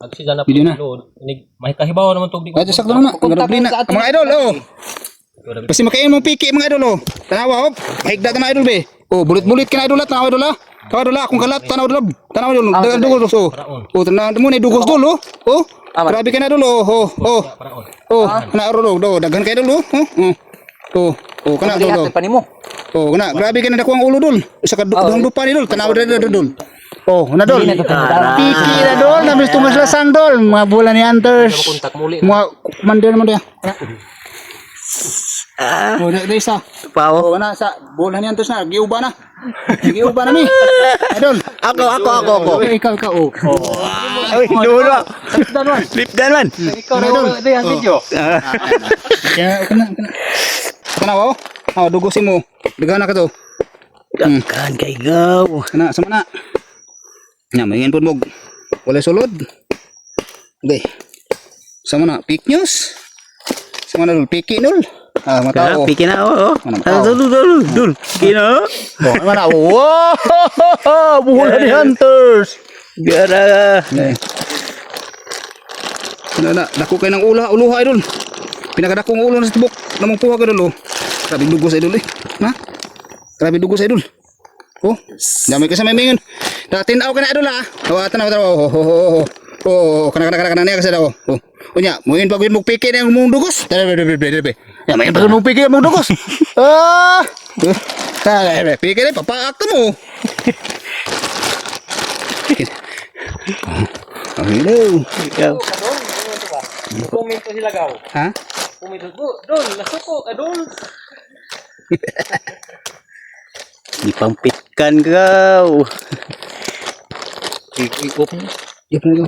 Agsida na po. Video na. May kahibaw naman tubig. Ay, sakto na. Grabe na. Mga idol, oh. Kasi makain mong piki, mga idol, oh. Tanawa, oh. Mahigda na, idol, be. Oh, bulit-bulit ka na, idol, tanawa, idol, ah. Tanawa, idol, akong kalat, tanawa, idol. Tanawa, idol. Dagan dugos, oh. Oh, tanawa mo na, dugos, idol, oh. Oh, grabe ka na, idol, oh. Oh, oh. Oh, kana, idol, oh. Dagan ka, idol, oh. Oh, oh, kana, idol, oh. Oh, kana, grabe ka na nakuha ang ulo, idol. Isa ka dupa, idol. Tanawa, idol. Oh, na dol. Piki na dol, nabis tumas lasang dol. Mga bola ni Hunters. Mga commander naman dia. Oh, na isa. Pao. Oh, na sa bola ni Hunters na giuba na. Giuba na mi. Idol. Ako. Ikaw. Oh. Ay, dulo. Lip dan man. Ikaw na dol. Ito yung video. Ya, kana. Kana wow. Oh, dugusin mo. Dagana ka to. Kan kay gaw. Kana sama na. Nya, maingin po mo. Wala sulod. Okay. Sama na, fake news. Sama na dul, piki dul. Ah, matao. Pikin na oh. Dul. Kino. Oh, mana? Wow! Bola ni Hunters. Gara. Na, dako kay ng uluha idol. Pinakadakong ulo na sa tubok. Namong puha ka dul. Grabe dugos idol eh. Ha? Grabe dugos idol. Oh, dami ka sa mamingon. Tinaw ka na idol ah. Tanaw. Oh, kana niya kasi daw. Oh. Unya, muin pagin mo piki na yung mong dugos. Dere. Ya, main pagin mo piki mong dugos. Ah! Dere, piki na papaak ka mo. Hello. Ikaw. Kumento sila gaw. Ha? Kumento. Dol, nasuko. Dol. Dipampitkan gaw. Ikop. Yep na go.